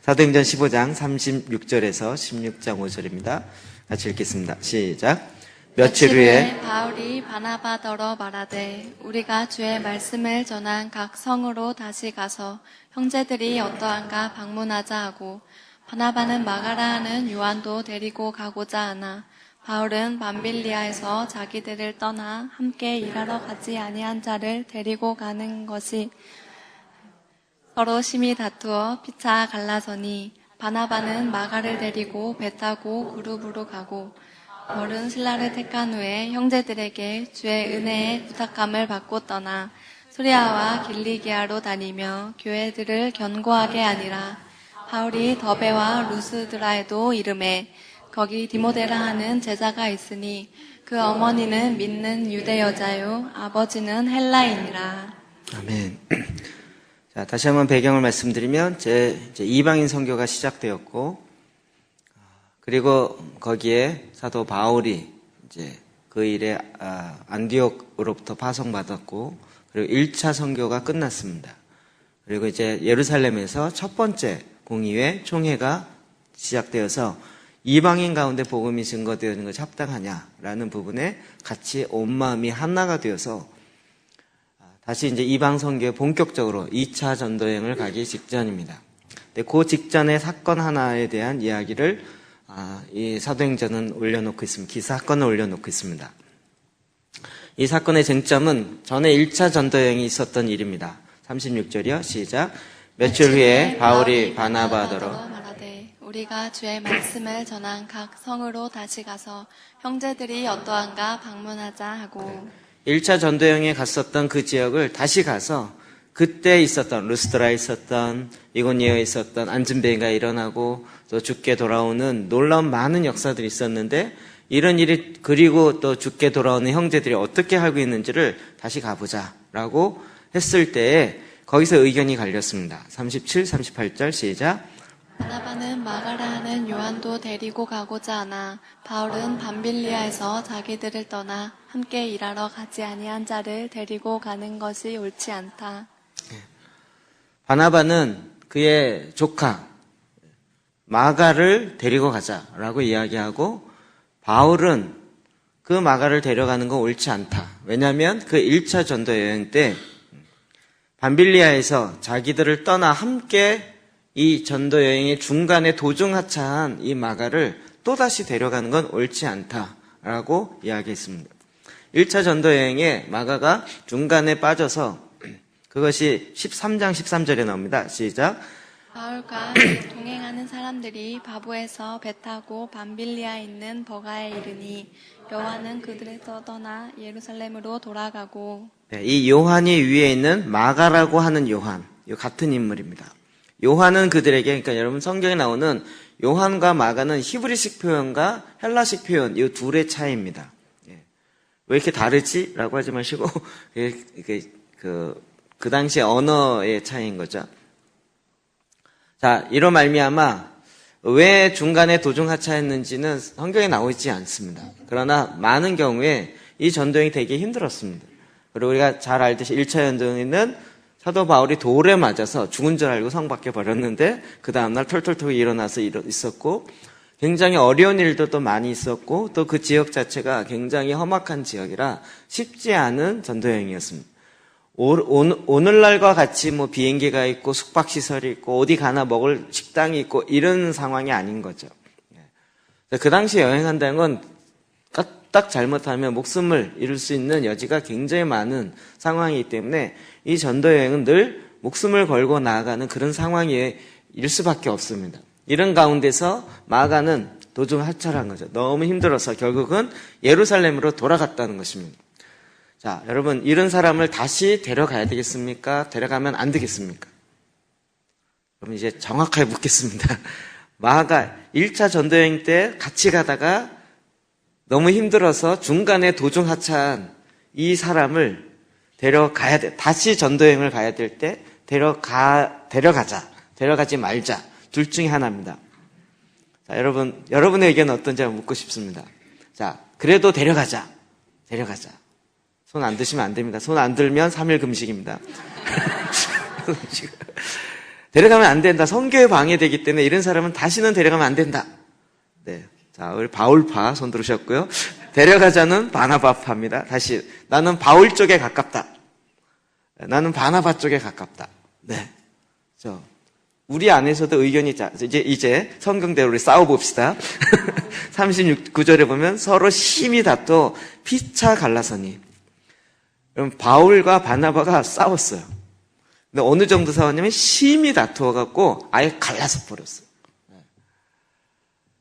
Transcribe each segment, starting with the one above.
사도행전 15장 36절에서 16장 5절입니다. 같이 읽겠습니다. 시작. 며칠 후에 바울이 바나바더러 말하되 우리가 주의 말씀을 전한 각 성으로 다시 가서 형제들이 어떠한가 방문하자 하고, 바나바는 마가라 하는 요한도 데리고 가고자 하나 바울은 밤빌리아에서 자기들을 떠나 함께 일하러 가지 아니한 자를 데리고 가는 것이 서로 심히 다투어 피차 갈라서니, 바나바는 마가를 데리고 배 타고 그룹으로 가고, 바울은 실라를 택한 후에 형제들에게 주의 은혜의 부탁함을 받고 떠나 소리아와 길리기아로 다니며 교회들을 견고하게 하니라. 바울이 더베와 루스드라에도 이름해 거기 디모데라 하는 제자가 있으니 그 어머니는 믿는 유대 여자요 아버지는 헬라인이라. 아멘. 자, 다시 한번 배경을 말씀드리면 이제 이방인 선교가 시작되었고, 그리고 거기에 사도 바울이 이제 그 일에 안디옥으로부터 파송받았고, 그리고 1차 선교가 끝났습니다. 그리고 이제 예루살렘에서 첫 번째 공의회 총회가 시작되어서 이방인 가운데 복음이 증거되는 것이 합당하냐라는 부분에 같이 온 마음이 하나가 되어서 다시 이제 이방 선교에 본격적으로 2차 전도여행을 가기 직전입니다. 근데 그 직전의 사건 하나에 대한 이야기를 이 사도행전은 올려놓고 있습니다. 사건을 올려놓고 있습니다. 이 사건의 쟁점은 전에 1차 전도여행이 있었던 일입니다. 36절이요. 시작. 며칠 후에 바울이 바나바더러 말하되 우리가 주의 말씀을 전한 각 성으로 다시 가서 형제들이 어떠한가 방문하자 하고, 1차 전도여행에 갔었던 그 지역을 다시 가서 그때 있었던 루스드라에 있었던 이고니아에 있었던 안진뱅이가 일어나고 또 죽게 돌아오는 놀라운 많은 역사들이 있었는데, 이런 일이 그리고 또 죽게 돌아오는 형제들이 어떻게 살고 있는지를 다시 가보자라고 했을 때에 거기서 의견이 갈렸습니다. 37, 38절 시작. 바나바는 마가라 하는 요한도 데리고 가고자 하나 바울은 밤빌리아에서 자기들을 떠나 함께 일하러 가지 아니한 자를 데리고 가는 것이 옳지 않다. 바나바는 그의 조카 마가를 데리고 가자라고 이야기하고, 바울은 그 마가를 데려가는 건 옳지 않다. 왜냐하면 그 1차 전도 여행 때 밤빌리아에서 자기들을 떠나 함께 이 전도 여행의 중간에 도중하차한 이 마가를 또다시 데려가는 건 옳지 않다라고 이야기했습니다. 1차 전도 여행에 마가가 중간에 빠져서 그것이 13장 13절에 나옵니다. 시작. 바울과 동행하는 사람들이 바보에서 배 타고 밤빌리아에 있는 버가에 이르니 요한은 그들에서 떠나 예루살렘으로 돌아가고. 네, 이 요한이 위에 있는 마가라고 하는 요한, 이 같은 인물입니다. 요한은 그들에게, 그러니까 여러분 성경에 나오는 요한과 마가는 히브리식 표현과 헬라식 표현, 이 둘의 차이입니다. 왜 이렇게 다르지? 라고 하지 마시고 그 당시의 언어의 차이인 거죠. 자, 이로 말미암아 왜 중간에 도중하차했는지는 성경에 나오지 않습니다. 그러나 많은 경우에 이 전도행이 되게 힘들었습니다. 그리고 우리가 잘 알듯이 1차 전도행에는 사도 바울이 돌에 맞아서 죽은 줄 알고 성 밖에 버렸는데 그 다음날 털털털 일어나서 있었고, 굉장히 어려운 일도 또 많이 있었고, 또 그 지역 자체가 굉장히 험악한 지역이라 쉽지 않은 전도여행이었습니다. 오늘날과 같이 뭐 비행기가 있고 숙박시설이 있고 어디 가나 먹을 식당이 있고 이런 상황이 아닌 거죠. 그 당시에 여행한다는 건 딱 잘못하면 목숨을 잃을 수 있는 여지가 굉장히 많은 상황이기 때문에 이 전도여행은 늘 목숨을 걸고 나아가는 그런 상황일 수밖에 없습니다. 이런 가운데서 마가는 도중 하차한 거죠. 너무 힘들어서 결국은 예루살렘으로 돌아갔다는 것입니다. 자, 여러분, 이런 사람을 다시 데려가야 되겠습니까? 데려가면 안 되겠습니까? 그럼 이제 정확하게 묻겠습니다. 마가 1차 전도여행 때 같이 가다가 너무 힘들어서 중간에 도중 하차한 이 사람을 데려가야 돼. 다시 전도여행을 가야 될 때 데려가자. 데려가지 말자. 둘 중에 하나입니다. 자, 여러분의 의견은 어떤지 한번 묻고 싶습니다. 자, 그래도 데려가자. 손 안 드시면 안 됩니다. 손 안 들면 3일 금식입니다. 데려가면 안 된다. 선교에 방해되기 때문에 이런 사람은 다시는 데려가면 안 된다. 네. 자, 우리 바울파 손 들으셨고요. 데려가자는 바나바파입니다. 다시, 나는 바울 쪽에 가깝다. 나는 바나바 쪽에 가깝다. 네. 우리 안에서도 의견이, 이제 성경대로 우리 싸워봅시다. 36구절에 보면 서로 심히 다투어 피차 갈라서니. 그럼 바울과 바나바가 싸웠어요. 근데 어느 정도 싸웠냐면 심히 다투어갖고 아예 갈라서 버렸어요.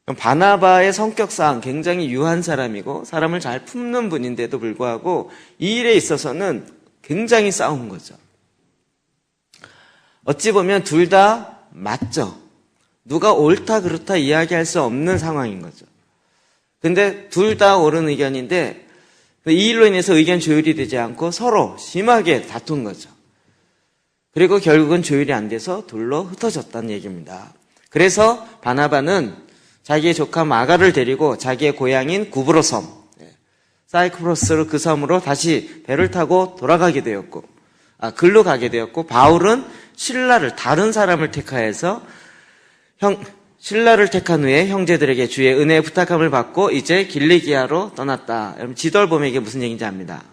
그럼 바나바의 성격상 굉장히 유한 사람이고 사람을 잘 품는 분인데도 불구하고 이 일에 있어서는 굉장히 싸운 거죠. 어찌 보면 둘 다 맞죠. 누가 옳다 그렇다 이야기할 수 없는 상황인 거죠. 근데 둘 다 옳은 의견인데 이 일로 인해서 의견 조율이 되지 않고 서로 심하게 다툰 거죠. 그리고 결국은 조율이 안 돼서 둘로 흩어졌다는 얘기입니다. 그래서 바나바는 자기의 조카 마가를 데리고 자기의 고향인 구브로 섬, 사이프러스로 그 섬으로 다시 배를 타고 돌아가게 되었고, 글로 가게 되었고, 바울은 실라를, 다른 사람을 택하여서 신라를 택한 후에 형제들에게 주의 은혜의 부탁함을 받고 이제 길리기아로 떠났다. 여러분 지도를 보면 이게 무슨 얘기인지 압니다.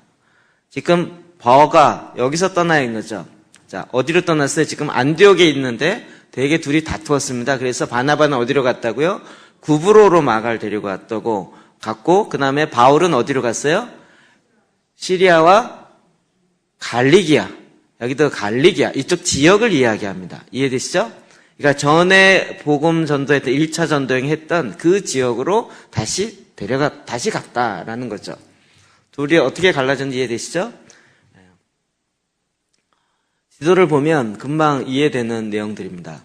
지금 버가 여기서 떠나 있는 거죠. 자, 어디로 떠났어요? 지금 안디옥에 있는데 되게 둘이 다투었습니다. 그래서 바나바는 어디로 갔다고요? 구브로로 마가를 데리고 갔고 그 다음에 바울은 어디로 갔어요? 시리아와 갈리기아. 여기도 갈리기아. 이쪽 지역을 이야기합니다. 이해되시죠? 그러니까 전에 복음 전도했던 1차 전도행 했던 그 지역으로 다시 갔다라는 거죠. 둘이 어떻게 갈라졌는지 이해되시죠? 지도를 보면 금방 이해되는 내용들입니다.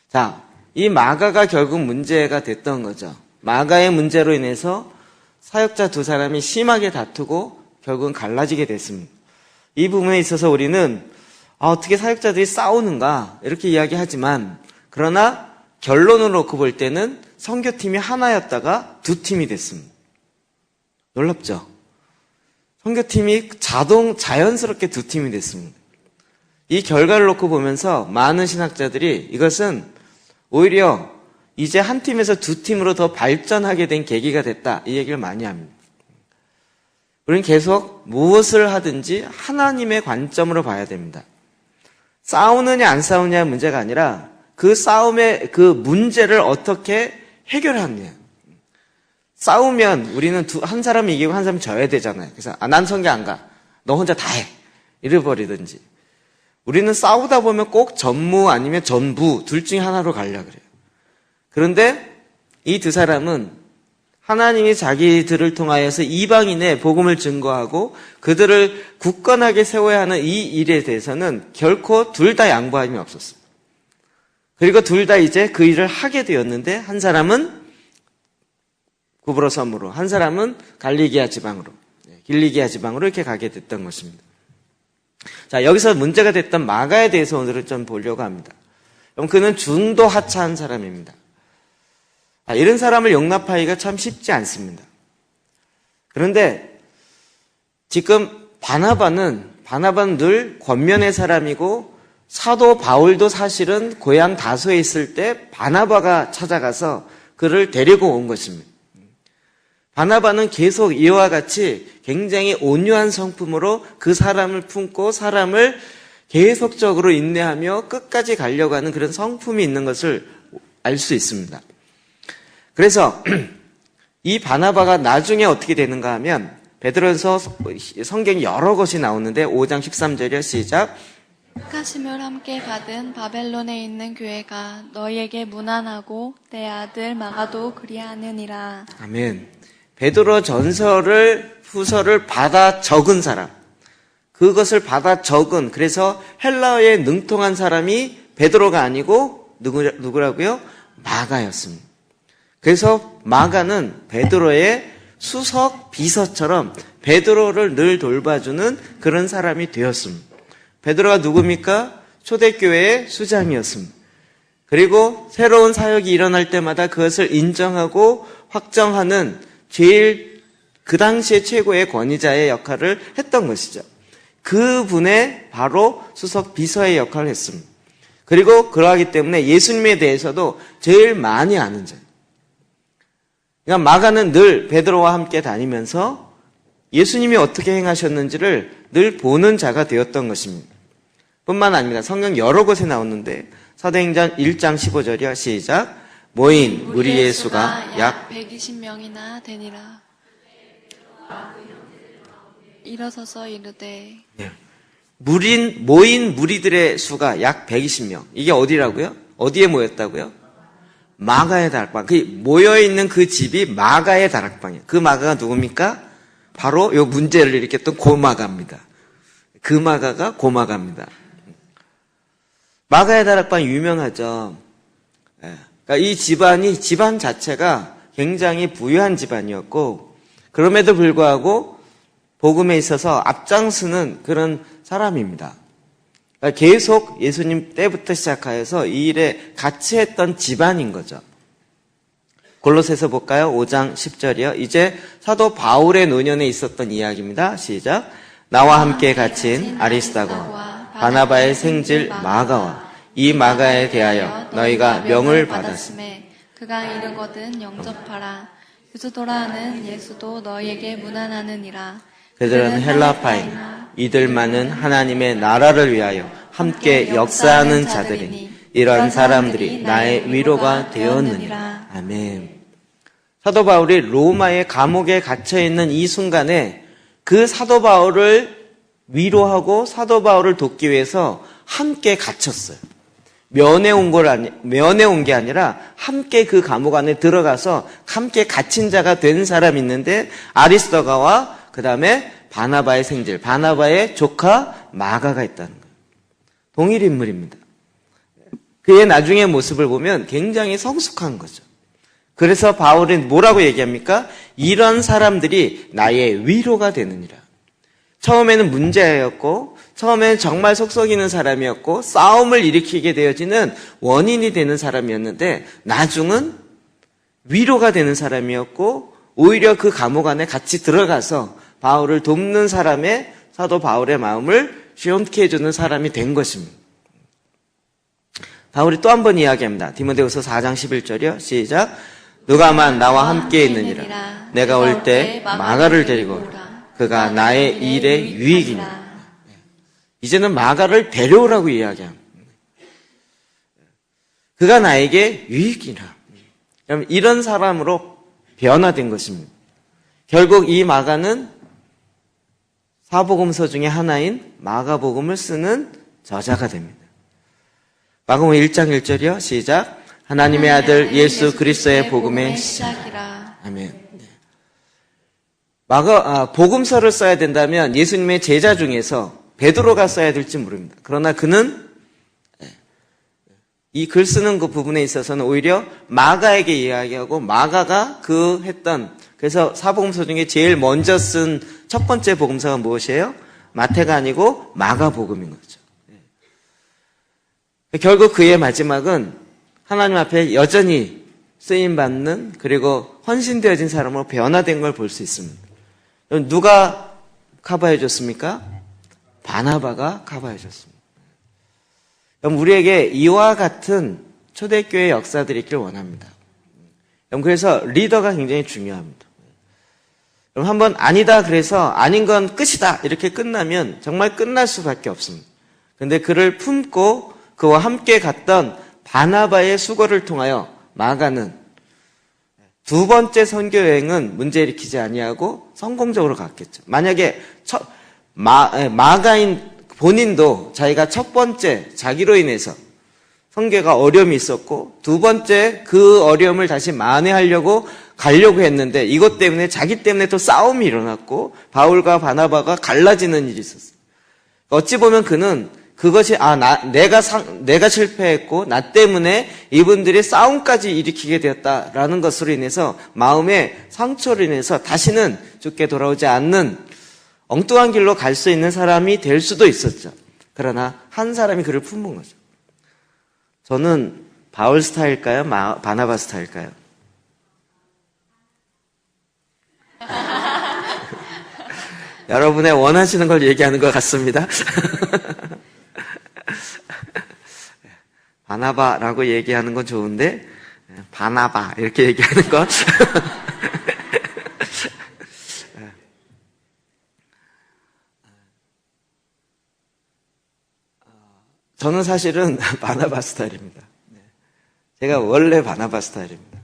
자, 이 마가가 결국 문제가 됐던 거죠. 마가의 문제로 인해서 사역자 두 사람이 심하게 다투고 결국은 갈라지게 됐습니다. 이 부분에 있어서 우리는 어떻게 사역자들이 싸우는가 이렇게 이야기하지만 그러나 결론을 놓고 볼 때는 선교팀이 하나였다가 두 팀이 됐습니다. 놀랍죠? 선교팀이 자연스럽게 두 팀이 됐습니다. 이 결과를 놓고 보면서 많은 신학자들이 이것은 오히려 이제 한 팀에서 두 팀으로 더 발전하게 된 계기가 됐다 이 얘기를 많이 합니다. 우리는 계속 무엇을 하든지 하나님의 관점으로 봐야 됩니다. 싸우느냐 안 싸우느냐의 문제가 아니라 그 싸움의 그 문제를 어떻게 해결하느냐. 싸우면 우리는 한 사람이 이기고 한 사람이 져야 되잖아요. 그래서 난 선교 안 가. 너 혼자 다 해. 이래버리든지. 우리는 싸우다 보면 꼭 전무 아니면 전부 둘 중에 하나로 가려고 그래요. 그런데 이 두 사람은 하나님이 자기들을 통하여서 이방인의 복음을 증거하고 그들을 굳건하게 세워야 하는 이 일에 대해서는 결코 둘 다 양보함이 없었어요. 그리고 둘 다 이제 그 일을 하게 되었는데 한 사람은 구브로 섬으로, 한 사람은 갈리기아 지방으로, 길리기아 지방으로 이렇게 가게 됐던 것입니다. 자, 여기서 문제가 됐던 마가에 대해서 오늘은 좀 보려고 합니다. 그럼 그는 중도 하차한 사람입니다. 이런 사람을 용납하기가 참 쉽지 않습니다. 그런데 지금 바나바는 늘 권면의 사람이고 사도 바울도 사실은 고향 다소에 있을 때 바나바가 찾아가서 그를 데리고 온 것입니다. 바나바는 계속 이와 같이 굉장히 온유한 성품으로 그 사람을 품고 사람을 계속적으로 인내하며 끝까지 가려고 하는 그런 성품이 있는 것을 알 수 있습니다. 그래서 이 바나바가 나중에 어떻게 되는가 하면 베드로서 성경이 여러 것이 나오는데 5장 13절이요. 시작. 택하심을 함께 받은 바벨론에 있는 교회가 너희에게 문안하고 내 아들 마가도 그리하느니라. 아멘. 베드로 후서를 받아 적은 사람, 그것을 받아 적은, 그래서 헬라어에 능통한 사람이 베드로가 아니고 누구라고요? 마가였습니다. 그래서 마가는 베드로의 수석 비서처럼 베드로를 늘 돌봐주는 그런 사람이 되었습니다. 베드로가 누굽니까? 초대교회의 수장이었습니다. 그리고 새로운 사역이 일어날 때마다 그것을 인정하고 확정하는 제일 그 당시의 최고의 권위자의 역할을 했던 것이죠. 그분의 바로 수석 비서의 역할을 했습니다. 그리고 그러하기 때문에 예수님에 대해서도 제일 많이 아는 자예요. 그러니까 마가는 늘 베드로와 함께 다니면서 예수님이 어떻게 행하셨는지를 늘 보는 자가 되었던 것입니다. 뿐만 아닙니다. 성경 여러 곳에 나오는데 사도행전 1장 15절이요. 시작. 모인 무리의 수가 약 120명이나 되니라. 일어서서 이르되 모인 무리들의 수가 약 120명. 이게 어디라고요? 어디에 모였다고요? 마가의 다락방. 모여있는 그 집이 마가의 다락방이에요. 그 마가가 누굽니까? 바로 이 문제를 일으켰던 고마가입니다. 그 마가가 고마가입니다. 마가의 다락방 유명하죠. 그러니까 이 집안 자체가 굉장히 부유한 집안이었고, 그럼에도 불구하고 복음에 있어서 앞장서는 그런 사람입니다. 그러니까 계속 예수님 때부터 시작하여서 이 일에 같이 했던 집안인 거죠. 골로새서 볼까요? 5장 10절이요. 이제 사도 바울의 노년에 있었던 이야기입니다. 시작. 나와 함께 갇힌 아리스다고와 바나바의 생질 마가와 이 마가에 대하여 너희가 명을 받았으매 그가 이르거든 영접하라. 유두도라는 예수도 너희에게 문안하느니라. 그들은 헬라파인 이들만은 하나님의 나라를 위하여 함께 역사하는 자들이니 이런 사람들이 나의 위로가 되었느니라. 아멘. 사도 바울이 로마의 감옥에 갇혀있는 이 순간에 그 사도 바울을 위로하고 사도 바울을 돕기 위해서 함께 갇혔어요. 면회 온 게 아니라 함께 그 감옥 안에 들어가서 함께 갇힌 자가 된 사람이 있는데 아리스도가와 그 다음에 바나바의 생질, 바나바의 조카 마가가 있다는 거예요. 동일 인물입니다. 그의 나중의 모습을 보면 굉장히 성숙한 거죠. 그래서 바울이 뭐라고 얘기합니까? 이런 사람들이 나의 위로가 되느니라. 처음에는 문제였고, 처음에는 정말 속 썩이는 사람이었고, 싸움을 일으키게 되어지는 원인이 되는 사람이었는데, 나중은 위로가 되는 사람이었고, 오히려 그 감옥 안에 같이 들어가서 바울을 돕는 사람의 사도 바울의 마음을 시원케 해주는 사람이 된 것입니다. 바울이 또 한 번 이야기합니다. 디모데후서 4장 11절이요. 시작. 누가만 나와 함께 있느니라. 내가 올 때 마가를 데리고 오라. 그가 나의 일에 유익이니라. 이제는 마가를 데려오라고 이야기합니다. 그가 나에게 유익이라. 이런 사람으로 변화된 것입니다. 결국 이 마가는 사복음서 중에 하나인 마가복음을 쓰는 저자가 됩니다. 마가복음 1장 1절이요. 시작. 하나님의 아들 예수 그리스도의 복음의 시작이라. 아멘. 복음서를 써야 된다면 예수님의 제자 중에서 베드로가 써야 될지 모릅니다. 그러나 그는 이 글 쓰는 그 부분에 있어서는 오히려 마가에게 이야기하고 마가가 그래서 사복음서 중에 제일 먼저 쓴 첫 번째 복음서가 무엇이에요? 마태가 아니고 마가복음인 거죠. 결국 그의 마지막은 하나님 앞에 여전히 쓰임받는 그리고 헌신되어진 사람으로 변화된 걸 볼 수 있습니다. 누가 커버해 줬습니까? 바나바가 커버해 줬습니다. 우리에게 이와 같은 초대교회 역사들이 있길 원합니다. 그래서 리더가 굉장히 중요합니다. 한번 아니다 그래서 아닌 건 끝이다 이렇게 끝나면 정말 끝날 수밖에 없습니다. 그런데 그를 품고 그와 함께 갔던 바나바의 수고를 통하여 마가는 두 번째 선교 여행은 문제 일으키지 아니하고 성공적으로 갔겠죠. 만약에 마가인 본인도 자기가 첫 번째 자기로 인해서 선교가 어려움이 있었고 두 번째 그 어려움을 다시 만회하려고 가려고 했는데 이것 때문에 자기 때문에 또 싸움이 일어났고 바울과 바나바가 갈라지는 일이 있었어요. 어찌 보면 그는 그것이 내가 실패했고 나 때문에 이분들이 싸움까지 일으키게 되었다라는 것으로 인해서 마음의 상처로 인해서 다시는 주께 돌아오지 않는 엉뚱한 길로 갈 수 있는 사람이 될 수도 있었죠. 그러나 한 사람이 그를 품은 거죠. 저는 바울 스타일일까요? 바나바 스타일일까요? 여러분의 원하시는 걸 얘기하는 것 같습니다. 바나바라고 얘기하는 건 좋은데 바나바 이렇게 얘기하는 건 저는 사실은 바나바 스타일입니다. 제가 원래 바나바 스타일입니다.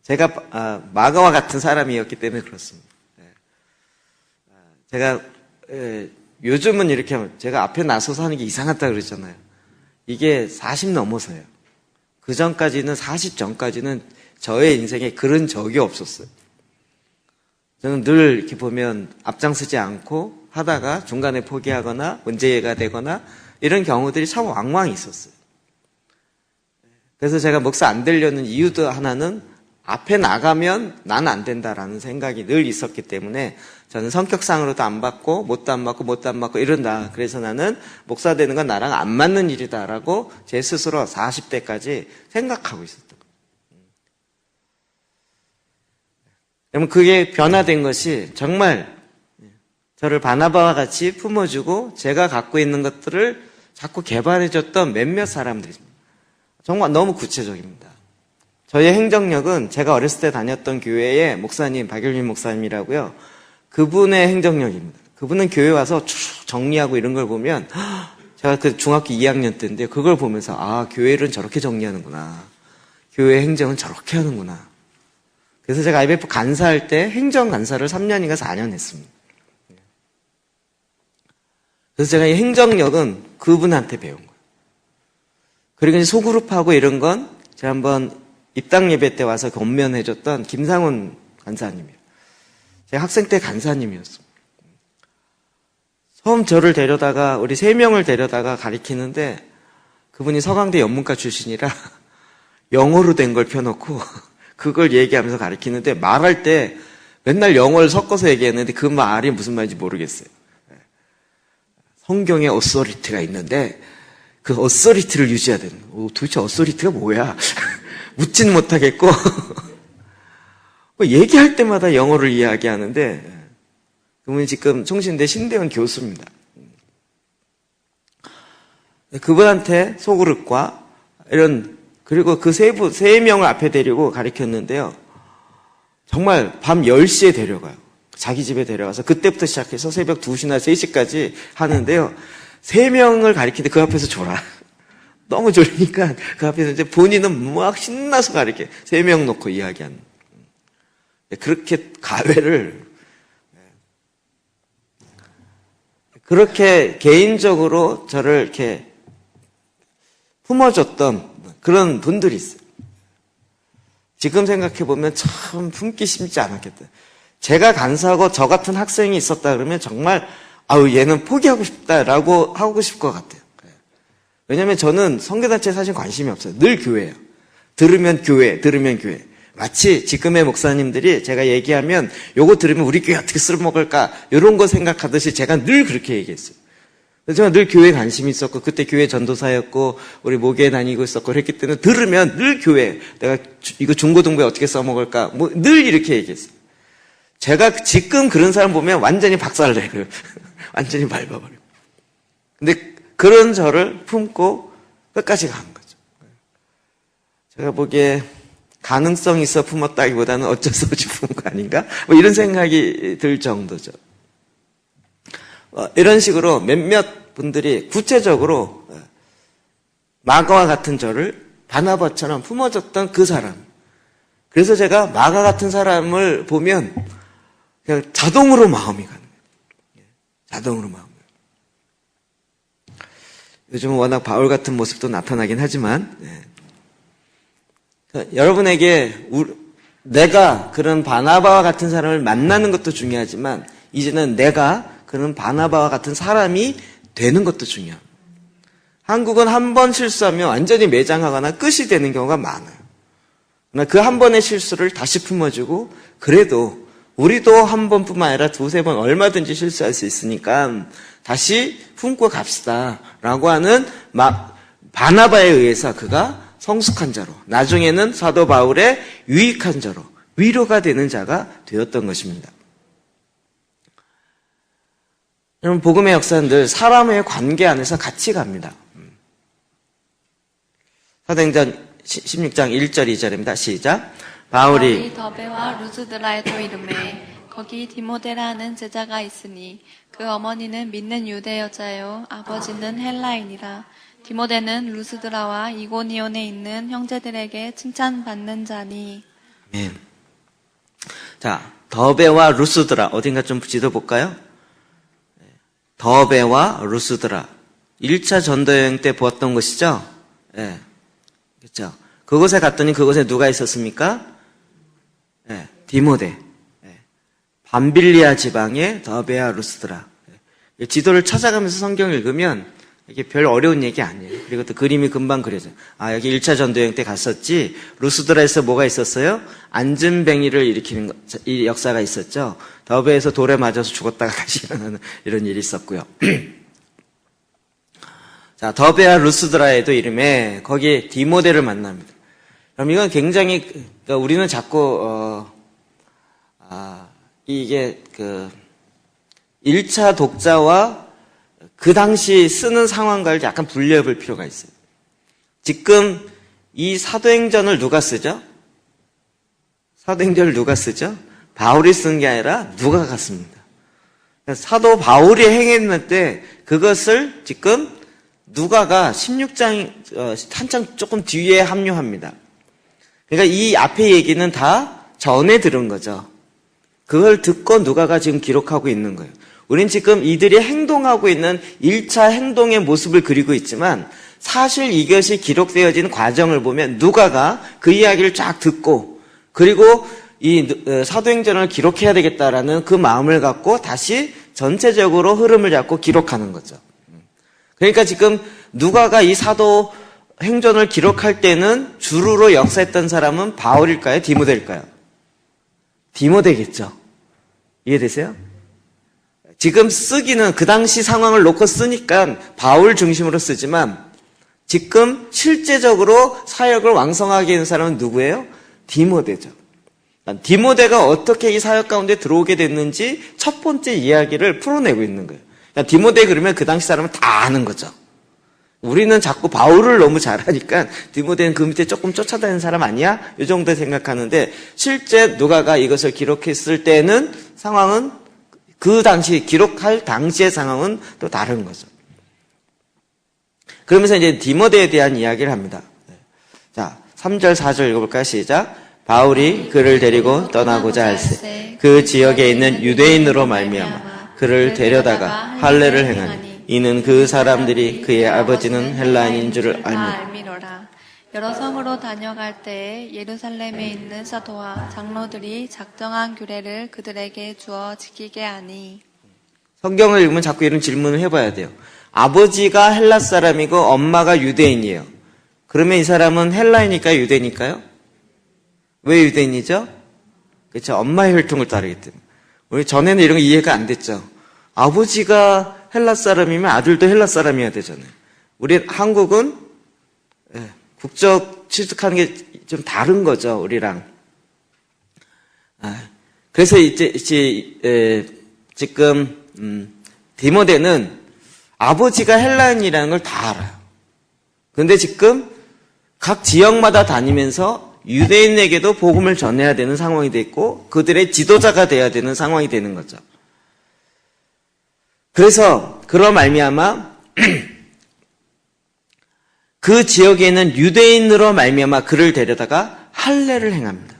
제가 마가와 같은 사람이었기 때문에 그렇습니다. 제가 요즘은 이렇게 하면 제가 앞에 나서서 하는 게 이상하다 그랬잖아요. 이게 40 넘어서요. 그 전까지는 40 전까지는 저의 인생에 그런 적이 없었어요. 저는 늘 이렇게 보면 앞장서지 않고 하다가 중간에 포기하거나 문제가 되거나 이런 경우들이 참 왕왕 있었어요. 그래서 제가 목사 안 되려는 이유도 하나는 앞에 나가면 난 안 된다라는 생각이 늘 있었기 때문에 저는 성격상으로도 안 받고 못도 안 받고 이런다. 그래서 나는 목사 되는 건 나랑 안 맞는 일이다라고 제 스스로 40대까지 생각하고 있었던 거예요. 그러면 그게 변화된 것이 정말 저를 바나바와 같이 품어주고 제가 갖고 있는 것들을 자꾸 개발해줬던 몇몇 사람들입니다. 정말 너무 구체적입니다. 저의 행정력은 제가 어렸을 때 다녔던 교회의 목사님, 박율민 목사님이라고요. 그분의 행정력입니다. 그분은 교회 와서 쭉 정리하고 이런 걸 보면 제가 그 중학교 2학년 때인데 그걸 보면서 아, 교회를 저렇게 정리하는구나. 교회 행정은 저렇게 하는구나. 그래서 제가 IBF 간사할 때 행정 간사를 3년인가 4년 했습니다. 그래서 제가 이 행정력은 그분한테 배운 거예요. 그리고 이제 소그룹하고 이런 건 제가 한번 입당 예배 때 와서 권면해줬던 김상훈 간사님이에요. 제가 학생 때 간사님이었습니다. 처음 저를 데려다가 우리 3명을 데려다가 가리키는데 그분이 서강대 연문과 출신이라 영어로 된 걸 펴놓고 그걸 얘기하면서 가리키는데 말할 때 맨날 영어를 섞어서 얘기했는데 그 말이 무슨 말인지 모르겠어요. 성경에 어소리티가 있는데 그 어소리티를 유지해야 되는 거예요. 도대체 어소리티가 뭐야? 묻지는 못하겠고 얘기할 때마다 영어를 이야기하는데 그분이 지금 총신대 신대원 교수입니다. 그분한테 소그룹과 이런 그리고 그 세 명을 앞에 데리고 가르쳤는데요. 정말 밤 10시에 데려가요. 자기 집에 데려가서 그때부터 시작해서 새벽 2시나 3시까지 하는데요. 3명을 가르치는데 그 앞에서 졸아. 너무 졸리니까 그 앞에서 이제 본인은 막 신나서 가르쳐. 3명 놓고 이야기하는. 그렇게 가회를 그렇게 개인적으로 저를 이렇게 품어줬던 그런 분들이 있어요. 지금 생각해보면 참 품기 쉽지 않았겠다. 제가 간사하고 저 같은 학생이 있었다 그러면 정말 아우 얘는 포기하고 싶다라고 하고 싶을 것 같아요. 왜냐하면 저는 선교단체에 사실 관심이 없어요. 늘 교회예요. 들으면 교회. 마치 지금의 목사님들이 제가 얘기하면 요거 들으면 우리 교회 어떻게 쓸어먹을까 이런 거 생각하듯이 제가 늘 그렇게 얘기했어요. 그래서 제가 늘 교회에 관심이 있었고 그때 교회 전도사였고 우리 모교에 다니고 있었고 그랬기 때문에 들으면 늘 교회 내가 이거 중고등부에 어떻게 써먹을까 뭐 늘 이렇게 얘기했어요. 제가 지금 그런 사람 보면 완전히 박살내요. 완전히 밟아버려요. 근데 그런 저를 품고 끝까지 간 거죠. 제가 보기에 가능성 있어 품었다기보다는 어쩔 수 없이 품은 거 아닌가? 뭐 이런 생각이 들 정도죠. 이런 식으로 몇몇 분들이 구체적으로 마가와 같은 저를 바나바처럼 품어줬던 그 사람. 그래서 제가 마가 같은 사람을 보면 그냥 자동으로 마음이 가는 거예요. 자동으로 마음이. 요즘은 워낙 바울 같은 모습도 나타나긴 하지만 여러분에게 내가 그런 바나바와 같은 사람을 만나는 것도 중요하지만 이제는 내가 그런 바나바와 같은 사람이 되는 것도 중요합니다. 한국은 한 번 실수하면 완전히 매장하거나 끝이 되는 경우가 많아요. 그러나 그 한 번의 실수를 다시 품어주고 그래도 우리도 한 번뿐만 아니라 2-3번 얼마든지 실수할 수 있으니까 다시 품고 갑시다 라고 하는 바나바에 의해서 그가 성숙한 자로 나중에는 사도 바울의 유익한 자로 위로가 되는 자가 되었던 것입니다. 여러분 복음의 역사는 늘 사람의 관계 안에서 같이 갑니다. 사도행전 16장 1절 2절입니다. 시작. 바울이 더베와 루스드라에도 이름에 거기 디모데라는 제자가 있으니 그 어머니는 믿는 유대 여자요 아버지는 헬라인이라. 디모데는 루스드라와 이고니온에 있는 형제들에게 칭찬받는 자니. 네. 자, 더베와 루스드라 어딘가 좀 지도 볼까요? 더베와 루스드라 1차 전도여행 때 보았던 것이죠? 예. 그렇죠? 그곳에 갔더니 그곳에 누가 있었습니까? 예. 디모데. 예. 밤빌리아 지방의 더베와 루스드라. 예. 지도를 찾아가면서 성경을 읽으면 이게 별 어려운 얘기 아니에요. 그리고 또 그림이 금방 그려져요. 아, 여기 1차 전도여행 때 갔었지. 루스드라에서 뭐가 있었어요? 안전뱅이를 일으키는 이 역사가 있었죠. 더베에서 돌에 맞아서 죽었다가 다시 일어나는 이런 일이 있었고요. 자, 더베와 루스드라에도 이름에 거기에 디모데를 만납니다. 그럼 이건 굉장히 그러니까 우리는 자꾸 이게 1차 독자와 그 당시 쓰는 상황과를 약간 분리해 볼 필요가 있어요. 지금 이 사도행전을 누가 쓰죠? 사도행전을 누가 쓰죠? 바울이 쓴 게 아니라 누가가 씁니다. 사도 바울이 행했는데 그것을 지금 누가가 16장 한참 조금 뒤에 합류합니다. 그러니까 이 앞에 얘기는 다 전에 들은 거죠. 그걸 듣고 누가가 지금 기록하고 있는 거예요. 우린 지금 이들이 행동하고 있는 1차 행동의 모습을 그리고 있지만 사실 이것이 기록되어진 과정을 보면 누가가 그 이야기를 쫙 듣고 그리고 이 사도행전을 기록해야 되겠다라는 그 마음을 갖고 다시 전체적으로 흐름을 잡고 기록하는 거죠. 그러니까 지금 누가가 이 사도행전을 기록할 때는 주루로 역사했던 사람은 바울일까요? 디모데일까요? 디모데겠죠. 이해되세요? 지금 쓰기는 그 당시 상황을 놓고 쓰니까 바울 중심으로 쓰지만 지금 실제적으로 사역을 왕성하게 하는 사람은 누구예요? 디모데죠. 디모데가 어떻게 이 사역 가운데 들어오게 됐는지 첫 번째 이야기를 풀어내고 있는 거예요. 디모데 그러면 그 당시 사람은 다 아는 거죠. 우리는 자꾸 바울을 너무 잘하니까 디모데는 그 밑에 조금 쫓아다니는 사람 아니야? 이 정도 생각하는데 실제 누가가 이것을 기록했을 때는 상황은 그 당시 기록할 당시의 상황은 또 다른 거죠. 그러면서 이제 디모데에 대한 이야기를 합니다. 자, 3절 4절 읽어볼까요? 시작. 바울이 그를 데리고 떠나고자 할세 그 지역에 있는 유대인으로 말미암아 그를 데려다가 할례를 행하니 이는 그 사람들이 그의 아버지는 헬라인인 줄을 알미로라. 여러 성으로 다녀갈 때에 예루살렘에 있는 사도와 장로들이 작정한 규례를 그들에게 주어 지키게 하니. 성경을 읽으면 자꾸 이런 질문을 해봐야 돼요. 아버지가 헬라 사람이고 엄마가 유대인이에요. 그러면 이 사람은 헬라이니까요, 유대니까요? 왜 유대인이죠? 그렇죠. 엄마의 혈통을 따르기 때문에. 우리 전에는 이런 거 이해가 안 됐죠. 아버지가 헬라 사람이면 아들도 헬라 사람이어야 되잖아요. 우리 한국은 국적 취득하는 게 좀 다른 거죠, 우리랑. 그래서 이제 지금 디모데는 아버지가 헬라인이라는 걸 다 알아요. 그런데 지금 각 지역마다 다니면서 유대인에게도 복음을 전해야 되는 상황이 됐고 그들의 지도자가 돼야 되는 상황이 되는 거죠. 그래서 그런 말미암아 그 지역에 있는 유대인으로 말미암아 그를 데려다가 할례를 행합니다.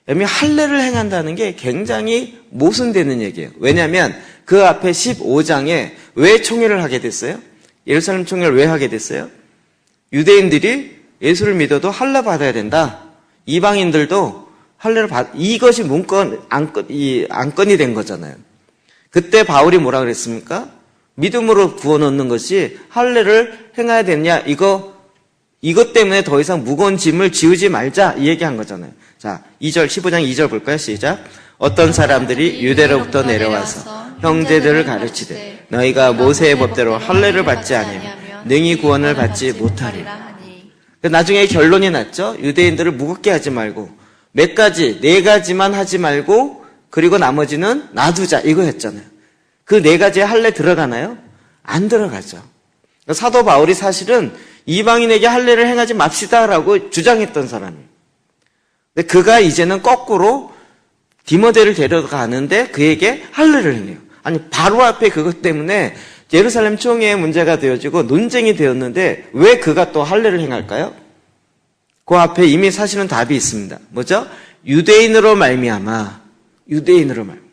여러분 할례를 행한다는 게 굉장히 모순되는 얘기예요. 왜냐하면 그 앞에 15장에 왜 총회를 하게 됐어요? 예루살렘 총회를 왜 하게 됐어요? 유대인들이 예수를 믿어도 할례 받아야 된다. 이방인들도 할례를 이것이 안건이 된 거잖아요. 그때 바울이 뭐라 그랬습니까? 믿음으로 구원 얻는 것이 할례를 행해야 되냐? 이것 때문에 더 이상 무거운 짐을 지우지 말자 이 얘기한 거잖아요. 자, 15장 2절 볼까요? 시작. 어떤 사람들이 유대로부터 내려와서 형제들을 가르치되 너희가 모세의 법대로 할례를 받지 아니하면 능히 구원을 받지 못하리라. 나중에 결론이 났죠. 유대인들을 무겁게 하지 말고 몇 가지, 4가지만 하지 말고 그리고 나머지는 놔두자 이거였잖아요. 그 4가지에 할례 들어가나요? 안 들어가죠. 사도 바울이 사실은 이방인에게 할례를 행하지 맙시다라고 주장했던 사람이에요. 근데 그가 이제는 거꾸로 디모데를 데려가는데 그에게 할례를 행해요. 아니 바로 앞에 그것 때문에 예루살렘 총회의 문제가 되어지고 논쟁이 되었는데 왜 그가 또 할례를 행할까요? 그 앞에 이미 사실은 답이 있습니다. 뭐죠? 유대인으로 말미암아. 유대인으로 말미암아.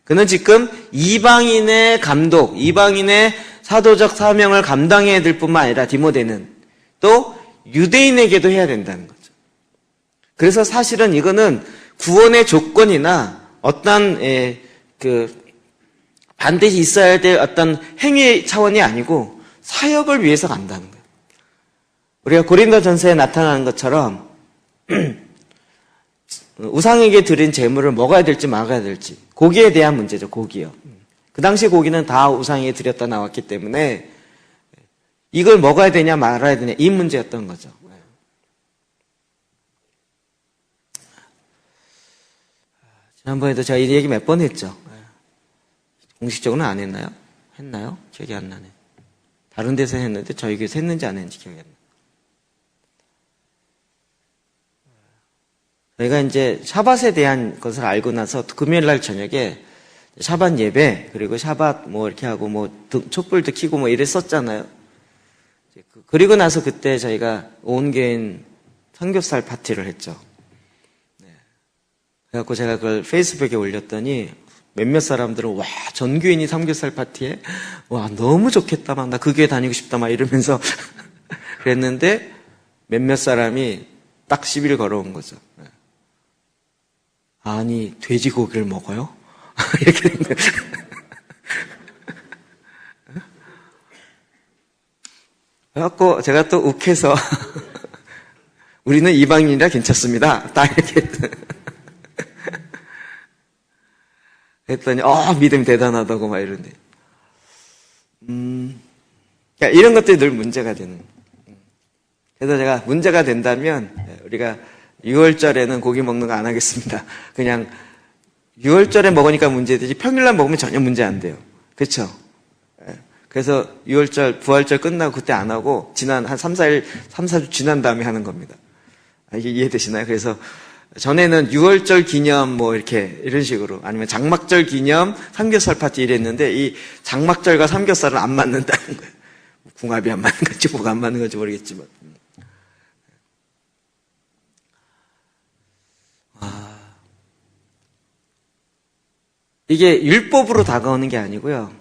그는 지금 이방인의 감독, 이방인의 사도적 사명을 감당해야 될 뿐만 아니라 디모데는 또 유대인에게도 해야 된다는 거죠. 그래서 사실은 이거는 구원의 조건이나 어떤 반드시 있어야 될 어떤 행위 차원이 아니고 사역을 위해서 간다는 거예요. 우리가 고린도전서에 나타나는 것처럼 우상에게 드린 제물을 먹어야 될지 말아야 될지 고기에 대한 문제죠. 고기요. 그 당시 고기는 다 우상에게 드렸다 나왔기 때문에 이걸 먹어야 되냐 말아야 되냐 이 문제였던 거죠. 지난번에도 제가 이 얘기 몇 번 했죠. 공식적으로는 안 했나요? 했나요? 기억이 안 나네. 다른 데서 했는데 저희 교회에서 했는지 안 했는지 기억이 안 나요. 저희가 이제 샤밧에 대한 것을 알고 나서 금요일 날 저녁에 샤밧 예배 그리고 샤밧 뭐 이렇게 하고 뭐 촛불도 켜고 뭐 이랬었잖아요. 그리고 나서 그때 저희가 온 교인 삼겹살 파티를 했죠. 그래갖고 제가 그걸 페이스북에 올렸더니 몇몇 사람들은 와 전교인이 삼겹살 파티에 와 너무 좋겠다 막 나 그 교회 다니고 싶다 막 이러면서 그랬는데 몇몇 사람이 딱 시비를 걸어온 거죠. 아니 돼지고기를 먹어요? 이렇게 된 거예요. 그래갖고 제가 또 욱해서 우리는 이방인이라 괜찮습니다. 딱 이렇게 했더니 믿음이 대단하다고 막 이러는데 그러니까 이런 것들이 늘 문제가 되는 거예요. 그래서 제가 문제가 된다면 우리가 6월절에는 고기 먹는 거 안 하겠습니다. 그냥 6월절에 먹으니까 문제되지 평일날 먹으면 전혀 문제 안 돼요. 그렇죠? 그래서 6월절, 부활절 끝나고 그때 안 하고 지난 한 3, 4주 지난 다음에 하는 겁니다. 이게 이해되시나요? 그래서 전에는 6월절 기념 뭐 이렇게 이런 식으로 아니면 장막절 기념 삼겹살 파티 이랬는데 이 장막절과 삼겹살은 안 맞는다는 거예요. 궁합이 안 맞는 건지 뭐가 안 맞는 건지 모르겠지만 이게 율법으로 다가오는 게 아니고요.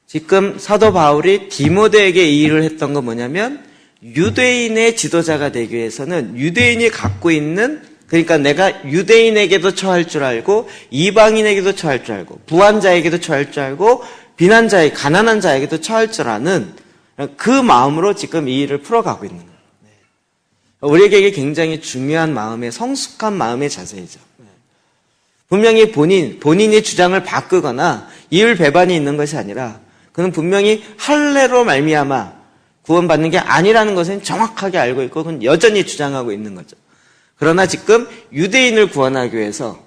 지금 사도 바울이 디모데에게 이 일을 했던 건 뭐냐면 유대인의 지도자가 되기 위해서는 유대인이 갖고 있는 그러니까 내가 유대인에게도 처할 줄 알고 이방인에게도 처할 줄 알고 부한자에게도 처할 줄 알고 비난자에 가난한 자에게도 처할 줄 아는 그 마음으로 지금 이 일을 풀어가고 있는 거예요. 우리에게 이게 굉장히 중요한 마음의 성숙한 마음의 자세이죠. 분명히 본인의 주장을 바꾸거나 이율 배반이 있는 것이 아니라 그는 분명히 할례로 말미암아 구원받는 게 아니라는 것은 정확하게 알고 있고 그건 여전히 주장하고 있는 거죠. 그러나 지금 유대인을 구원하기 위해서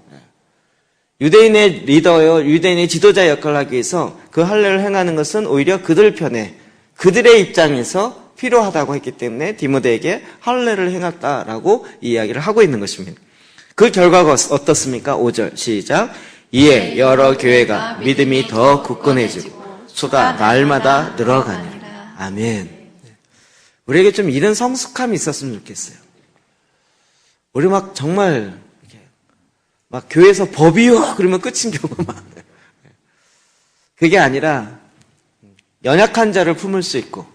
유대인의 리더요, 유대인의 지도자 역할을 하기 위해서 그 할례를 행하는 것은 오히려 그들 편에 그들의 입장에서 필요하다고 했기 때문에 디모데에게 할례를 행했다라고 이야기를 하고 있는 것입니다. 그 결과가 어떻습니까? 5절 시작. 이에 여러 교회가 믿음이 더 굳건해지고 수가 날마다 늘어가니라. 아멘. 우리에게 좀 이런 성숙함이 있었으면 좋겠어요. 우리 막 정말 막 교회에서 법이요 그러면 끝인 경우가 많아요. 그게 아니라 연약한 자를 품을 수 있고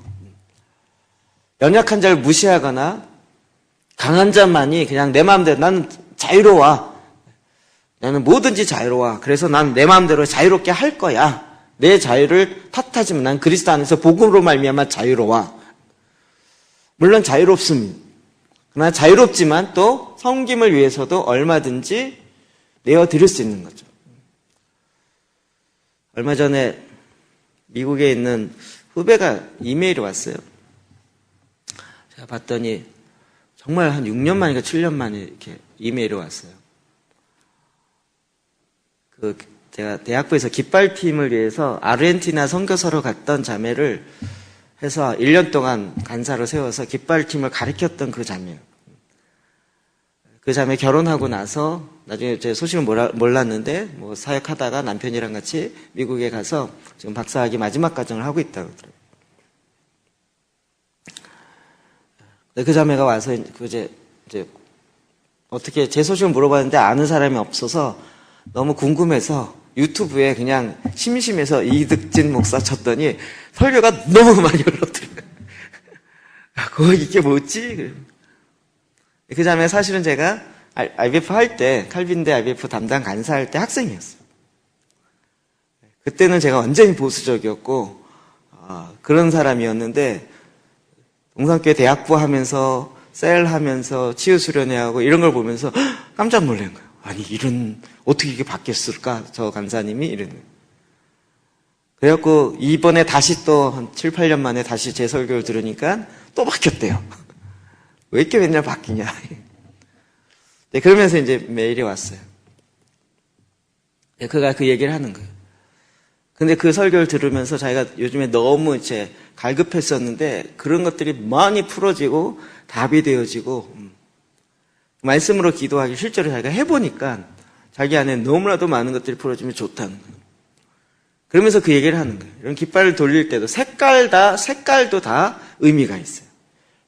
연약한 자를 무시하거나 강한 자만이 그냥 내 마음대로 나는 자유로워. 나는 뭐든지 자유로워. 그래서 난 내 마음대로 자유롭게 할 거야. 내 자유를 탓하지만 난 그리스도 안에서 복음으로 말미암아 자유로워. 물론 자유롭습니다. 그러나 자유롭지만 또 섬김을 위해서도 얼마든지 내어드릴 수 있는 거죠. 얼마 전에 미국에 있는 후배가 이메일이 왔어요. 제가 봤더니 정말 한 6년 만인가 7년 만에 이렇게 이메일이 왔어요. 제가 대학부에서 깃발팀을 위해서 아르헨티나 선교사로 갔던 자매를 해서 1년 동안 간사로 세워서 깃발팀을 가르쳤던 그 자매예요. 그 자매 결혼하고 나서 나중에 제 소식을 몰랐는데 뭐 사역하다가 남편이랑 같이 미국에 가서 지금 박사학위 마지막 과정을 하고 있다고 그러더라고요. 그 자매가 와서 이제 어떻게 제 소식을 물어봤는데 아는 사람이 없어서 너무 궁금해서 유튜브에 그냥 심심해서 이득진 목사 쳤더니 설교가 너무 많이 올라오더라고요. 이게 뭐지? 그 자매 사실은 제가 IBF 할 때, 칼빈대 IBF 담당 간사할 때 학생이었어요. 그때는 제가 완전히 보수적이었고, 그런 사람이었는데, 동산교회 대학부 하면서, 셀 하면서, 치유수련회하고 이런 걸 보면서 깜짝 놀란 거예요. 아니, 어떻게 이게 바뀌었을까? 저 간사님이 이러는 거예요. 그래갖고, 이번에 다시 또 한 7, 8년 만에 다시 제 설교를 들으니까 또 바뀌었대요. 왜 이렇게 맨날 바뀌냐. 네, 그러면서 이제 메일이 왔어요. 네, 그가 그 얘기를 하는 거예요. 근데 그 설교를 들으면서 자기가 요즘에 너무 이제 갈급했었는데 그런 것들이 많이 풀어지고 답이 되어지고 말씀으로 기도하기 실제로 자기가 해보니까 자기 안에 너무나도 많은 것들이 풀어지면 좋다는 거예요. 그러면서 그 얘기를 하는 거예요. 이런 깃발을 돌릴 때도 색깔도 다 의미가 있어요.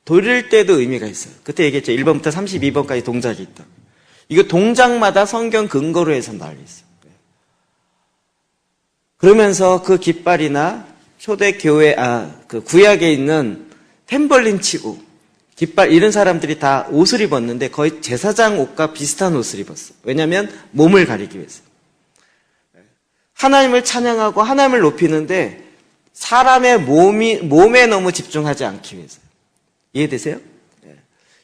돌릴 때도 의미가 있어요. 그때 얘기했죠. 1번부터 32번까지 동작이 있다. 이거 동작마다 성경 근거로 해서 나와 있어요. 그러면서 그 깃발이나 초대교회, 그 구약에 있는 탬벌린 치고, 깃발, 이런 사람들이 다 옷을 입었는데 거의 제사장 옷과 비슷한 옷을 입었어요. 왜냐하면 몸을 가리기 위해서. 하나님을 찬양하고 하나님을 높이는데 사람의 몸에 너무 집중하지 않기 위해서. 이해되세요? 네.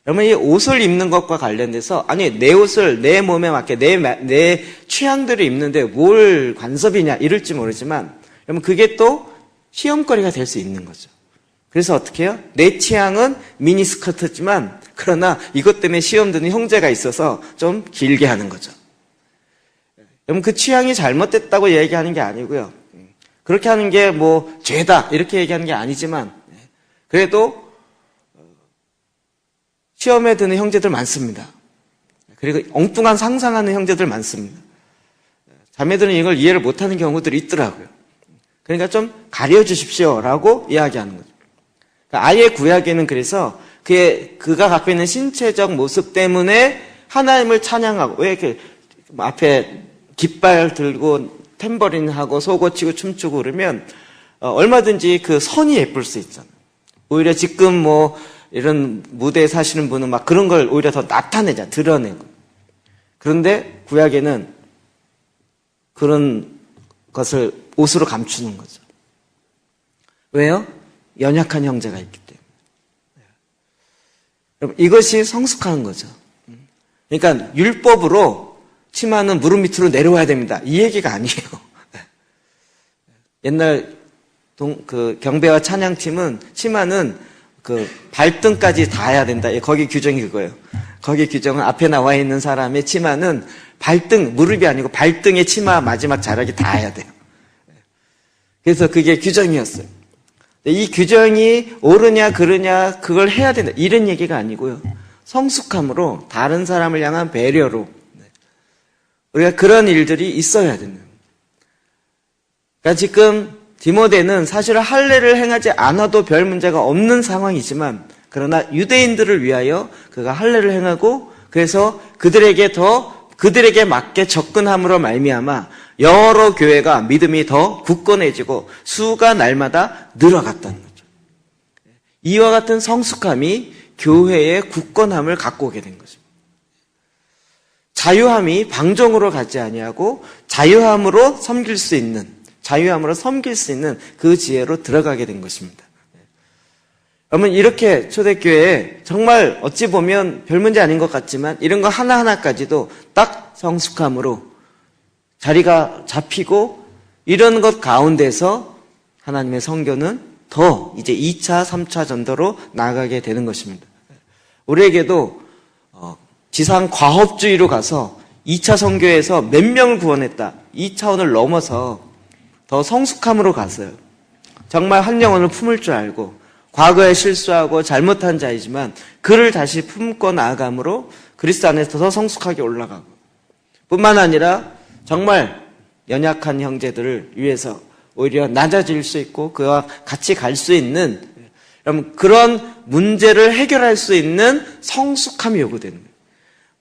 여러분, 이 옷을 입는 것과 관련돼서, 아니, 내 옷을 내 몸에 맞게, 내 취향대로 입는데 뭘 관섭이냐, 이럴지 모르지만, 여러분, 그게 또 시험거리가 될 수 있는 거죠. 그래서 어떻게 해요? 내 취향은 미니스커트지만, 그러나 이것 때문에 시험 드는 형제가 있어서 좀 길게 하는 거죠. 여러분, 그 취향이 잘못됐다고 얘기하는 게 아니고요. 그렇게 하는 게 뭐, 죄다, 이렇게 얘기하는 게 아니지만, 그래도, 시험에 드는 형제들 많습니다. 그리고 엉뚱한 상상하는 형제들 많습니다. 자매들은 이걸 이해를 못하는 경우들이 있더라고요. 그러니까 좀 가려주십시오라고 이야기하는 거죠. 그러니까 아예 구약에는 그래서 그가 갖고 있는 신체적 모습 때문에 하나님을 찬양하고, 왜 이렇게 앞에 깃발 들고 탬버린하고 속옷치고 춤추고 그러면 얼마든지 그 선이 예쁠 수 있잖아요. 오히려 지금 뭐 이런 무대에 사시는 분은 막 그런 걸 오히려 더 나타내자, 드러내고. 그런데 구약에는 그런 것을 옷으로 감추는 거죠. 왜요? 연약한 형제가 있기 때문에. 여러분, 이것이 성숙한 거죠. 그러니까 율법으로 치마는 무릎 밑으로 내려와야 됩니다. 이 얘기가 아니에요. 옛날 경배와 찬양팀은 치마는 발등까지 닿아야 된다. 거기 규정이 그거예요. 거기 규정은 앞에 나와 있는 사람의 치마는 무릎이 아니고 발등에 치마 마지막 자락이 닿아야 돼요. 그래서 그게 규정이었어요. 이 규정이 옳으냐 그르냐 그걸 해야 된다. 이런 얘기가 아니고요. 성숙함으로 다른 사람을 향한 배려로 우리가 그런 일들이 있어야 되는. 그러니까 지금 디모데는 사실 할례를 행하지 않아도 별 문제가 없는 상황이지만 그러나 유대인들을 위하여 그가 할례를 행하고 그래서 그들에게 맞게 접근함으로 말미암아 여러 교회가 믿음이 더 굳건해지고 수가 날마다 늘어갔다는 거죠. 이와 같은 성숙함이 교회의 굳건함을 갖고 오게 된 거죠. 자유함이 방종으로 가지 아니하고 자유함으로 섬길 수 있는 그 지혜로 들어가게 된 것입니다. 여러분, 이렇게 초대교회에 정말 어찌 보면 별 문제 아닌 것 같지만 이런 거 하나하나까지도 딱 성숙함으로 자리가 잡히고 이런 것 가운데서 하나님의 선교는 더 이제 2차, 3차 전도로 나아가게 되는 것입니다. 우리에게도 지상 과업주의로 가서 2차 선교에서 몇 명을 구원했다. 이 차원을 넘어서 더 성숙함으로 갔어요. 정말 한 영혼을 품을 줄 알고 과거에 실수하고 잘못한 자이지만 그를 다시 품고 나아감으로 그리스도 안에서 더 성숙하게 올라가고, 뿐만 아니라 정말 연약한 형제들을 위해서 오히려 낮아질 수 있고 그와 같이 갈 수 있는, 그런 문제를 해결할 수 있는 성숙함이 요구되는 거예요.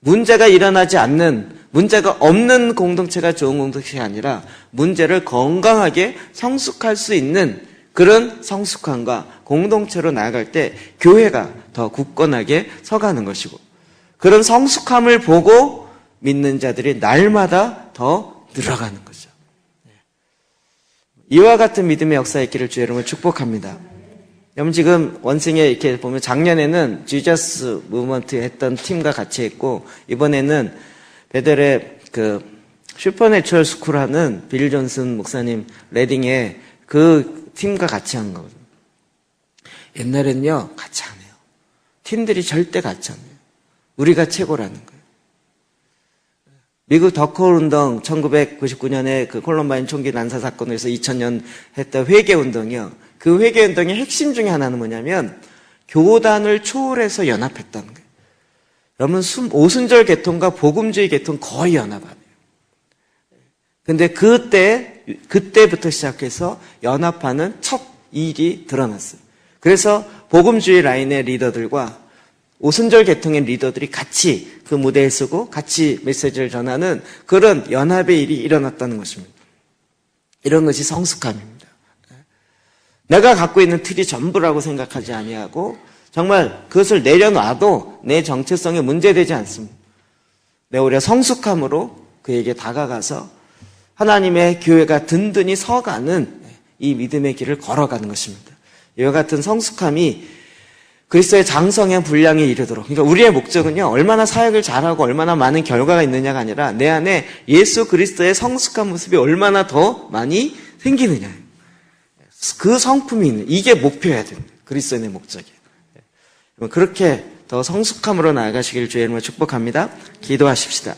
문제가 일어나지 않는, 문제가 없는 공동체가 좋은 공동체가 아니라 문제를 건강하게 성숙할 수 있는 그런 성숙함과 공동체로 나아갈 때 교회가 더 굳건하게 서가는 것이고, 그런 성숙함을 보고 믿는 자들이 날마다 더 늘어가는 거죠. 이와 같은 믿음의 역사의 있기를 주의 이름으로 축복합니다. 여러분, 지금 원생에 이렇게 보면 작년에는 지저스 무브먼트 했던 팀과 같이 했고, 이번에는 베델의 그 슈퍼내추럴 스쿨 하는 빌 존슨 목사님 레딩의 그 팀과 같이 한 거거든요. 옛날에는요, 같이 안 해요. 팀들이 절대 같이 안 해요. 우리가 최고라는 거예요. 미국 더콜 운동 1999년에 그 콜럼바인 총기 난사 사건에서 2000년 했던 회개 운동이요. 그 회개 운동의 핵심 중에 하나는 뭐냐면 교단을 초월해서 연합했다는 거예요. 여러분, 오순절 계통과 복음주의 계통 거의 연합 안 해요. 근데 그때부터 시작해서 연합하는 첫 일이 드러났어요. 그래서 복음주의 라인의 리더들과 오순절 계통의 리더들이 같이 그 무대에 서고 같이 메시지를 전하는 그런 연합의 일이 일어났다는 것입니다. 이런 것이 성숙함입니다. 내가 갖고 있는 틀이 전부라고 생각하지 아니하고 정말 그것을 내려놔도 내 정체성에 문제되지 않습니다. 내 오히려 성숙함으로 그에게 다가가서 하나님의 교회가 든든히 서가는 이 믿음의 길을 걸어가는 것입니다. 이와 같은 성숙함이 그리스도의 장성의 분량에 이르도록, 그러니까 우리의 목적은요, 얼마나 사역을 잘하고 얼마나 많은 결과가 있느냐가 아니라 내 안에 예수 그리스도의 성숙한 모습이 얼마나 더 많이 생기느냐, 그 성품이 있는, 이게 목표여야 됩니다. 그리스도인의 목적이에요. 그렇게 더 성숙함으로 나아가시길 주의 이름으로 축복합니다. 기도하십시다.